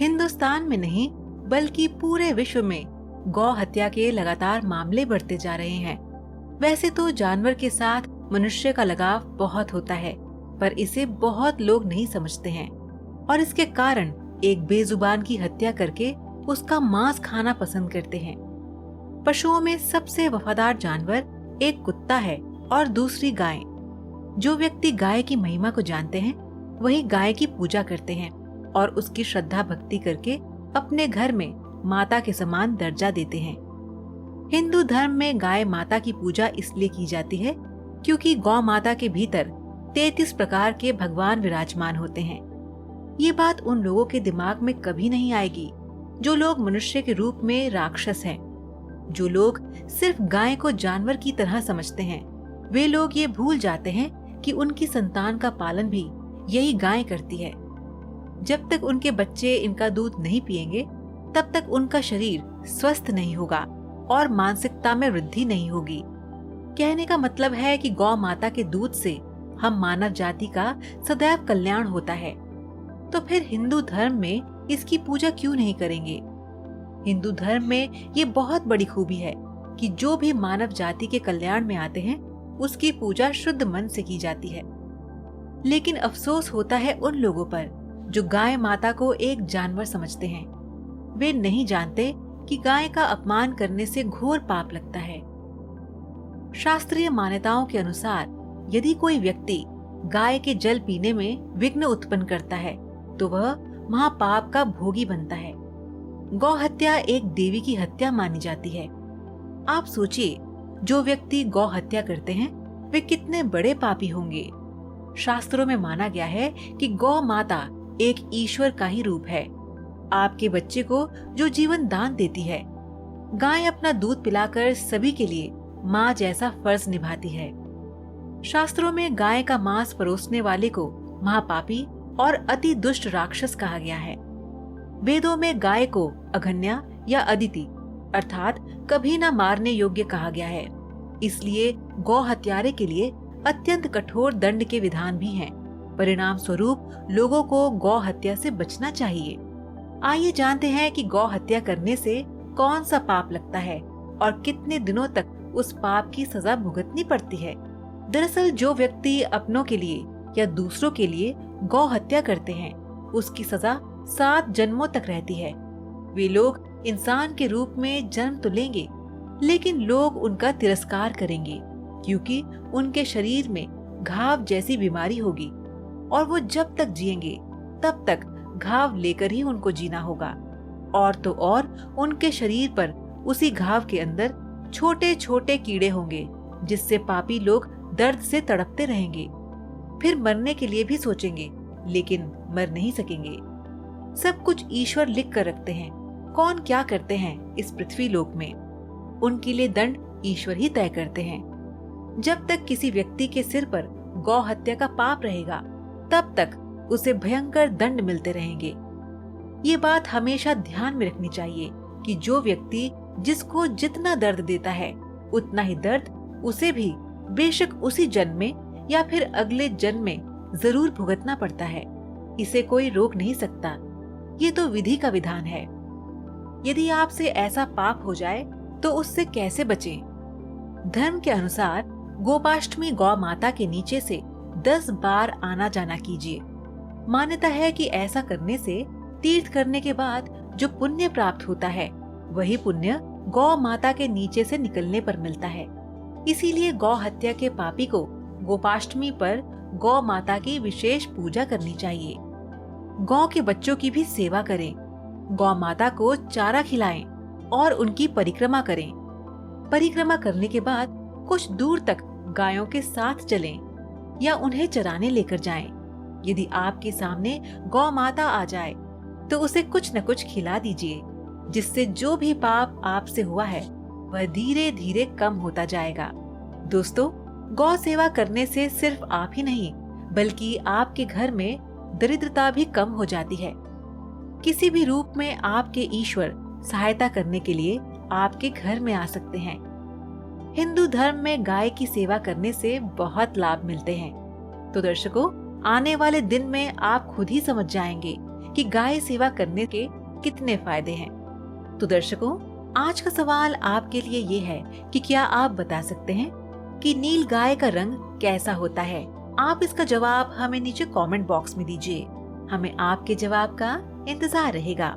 हिंदुस्तान में नहीं बल्कि पूरे विश्व में गौ हत्या के लगातार मामले बढ़ते जा रहे हैं। वैसे तो जानवर के साथ मनुष्य का लगाव बहुत होता है, पर इसे बहुत लोग नहीं समझते हैं और इसके कारण एक बेजुबान की हत्या करके उसका मांस खाना पसंद करते हैं। पशुओं में सबसे वफादार जानवर एक कुत्ता है और दूसरी गाय। जो व्यक्ति गाय की महिमा को जानते हैं वही गाय की पूजा करते हैं और उसकी श्रद्धा भक्ति करके अपने घर में माता के समान दर्जा देते हैं। हिंदू धर्म में गाय माता की पूजा इसलिए की जाती है क्योंकि गौ माता के भीतर 33 प्रकार के भगवान विराजमान होते हैं। ये बात उन लोगों के दिमाग में कभी नहीं आएगी जो लोग मनुष्य के रूप में राक्षस हैं। जो लोग सिर्फ गाय को जानवर की तरह समझते हैं, वे लोग ये भूल जाते हैं कि उनकी संतान का पालन भी यही गाय करती है। जब तक उनके बच्चे इनका दूध नहीं पिएंगे, तब तक उनका शरीर स्वस्थ नहीं होगा और मानसिकता में वृद्धि नहीं होगी। कहने का मतलब है कि गौ माता के दूध से हम मानव जाति का सदैव कल्याण होता है। तो फिर हिंदू धर्म में इसकी पूजा क्यों नहीं करेंगे? हिंदू धर्म में ये बहुत बड़ी खूबी है कि जो भी मानव जाति के कल्याण में आते हैं उसकी पूजा शुद्ध मन से की जाती है। लेकिन अफसोस होता है उन लोगों पर जो गाय माता को एक जानवर समझते हैं। वे नहीं जानते कि गाय का अपमान करने से घोर पाप लगता है। शास्त्रीय मान्यताओं के अनुसार यदि कोई व्यक्ति गाय के जल पीने में विघ्न उत्पन्न करता है तो वह महापाप का भोगी बनता है। गौ हत्या एक देवी की हत्या मानी जाती है। आप सोचिए, जो व्यक्ति गौ हत्या करते हैं वे कितने बड़े पापी होंगे। शास्त्रों में माना गया है कि गौ माता एक ईश्वर का ही रूप है, आपके बच्चे को जो जीवन दान देती है। गाय अपना दूध पिलाकर सभी के लिए माँ जैसा फर्ज निभाती है। शास्त्रों में गाय का मांस परोसने वाले को महापापी और अति दुष्ट राक्षस कहा गया है। वेदों में गाय को अघन्या या अदिति अर्थात कभी न मारने योग्य कहा गया है। इसलिए गौ हत्यारे के लिए अत्यंत कठोर दंड के विधान भी हैं। परिणाम स्वरूप लोगों को गौ हत्या से बचना चाहिए। आइए जानते हैं कि गौ हत्या करने से कौन सा पाप लगता है और कितने दिनों तक उस पाप की सजा भुगतनी पड़ती है। दरअसल जो व्यक्ति अपनों के लिए या दूसरों के लिए गौ हत्या करते हैं उसकी सजा 7 जन्मों तक रहती है। वे लोग इंसान के रूप में जन्म तो लेंगे, लेकिन लोग उनका तिरस्कार करेंगे क्योंकि उनके शरीर में घाव जैसी बीमारी होगी और वो जब तक जिएंगे तब तक घाव लेकर ही उनको जीना होगा। और तो और उनके शरीर पर उसी घाव के अंदर छोटे छोटे कीड़े होंगे जिससे पापी लोग दर्द से तड़पते रहेंगे। फिर मरने के लिए भी सोचेंगे लेकिन मर नहीं सकेंगे। सब कुछ ईश्वर लिख कर रखते हैं। कौन क्या करते हैं इस पृथ्वी लोक में, उनके लिए दंड ईश्वर ही तय करते हैं। जब तक किसी व्यक्ति के सिर पर गौ हत्या का पाप रहेगा तब तक उसे भयंकर दंड मिलते रहेंगे। ये बात हमेशा ध्यान में रखनी चाहिए कि जो व्यक्ति जिसको जितना दर्द देता है उतना ही दर्द उसे भी बेशक उसी जन्म में या फिर अगले जन्म में जरूर भुगतना पड़ता है। इसे कोई रोक नहीं सकता। ये तो विधि का विधान है। यदि आपसे ऐसा पाप हो जाए तो उससे कैसे बचें? धर्म के अनुसार गोपाष्टमी गौ माता के नीचे से 10 बार आना जाना कीजिए। मान्यता है कि ऐसा करने से तीर्थ करने के बाद जो पुण्य प्राप्त होता है वही पुण्य गौ माता के नीचे से निकलने पर मिलता है। इसीलिए गौ हत्या के पापी को गोपाष्टमी पर गौ माता की विशेष पूजा करनी चाहिए। गौ के बच्चों की भी सेवा करें, गौ माता को चारा खिलाएं और उनकी परिक्रमा करें। परिक्रमा करने के बाद कुछ दूर तक गायों के साथ चलें या उन्हें चराने लेकर जाएं। यदि आपके सामने गौ माता आ जाए तो उसे कुछ न कुछ खिला दीजिए, जिससे जो भी पाप आपसे हुआ है वह धीरे धीरे कम होता जाएगा। दोस्तों, गौ सेवा करने से सिर्फ आप ही नहीं बल्कि आपके घर में दरिद्रता भी कम हो जाती है। किसी भी रूप में आपके ईश्वर सहायता करने के लिए आपके घर में आ सकते हैं। हिंदू धर्म में गाय की सेवा करने से बहुत लाभ मिलते हैं। तो दर्शकों, आने वाले दिन में आप खुद ही समझ जाएंगे कि गाय सेवा करने के कितने फायदे हैं। तो दर्शकों, आज का सवाल आपके लिए ये है कि क्या आप बता सकते हैं कि नील गाय का रंग कैसा होता है? आप इसका जवाब हमें नीचे कमेंट बॉक्स में दीजिए। हमें आपके जवाब का इंतजार रहेगा।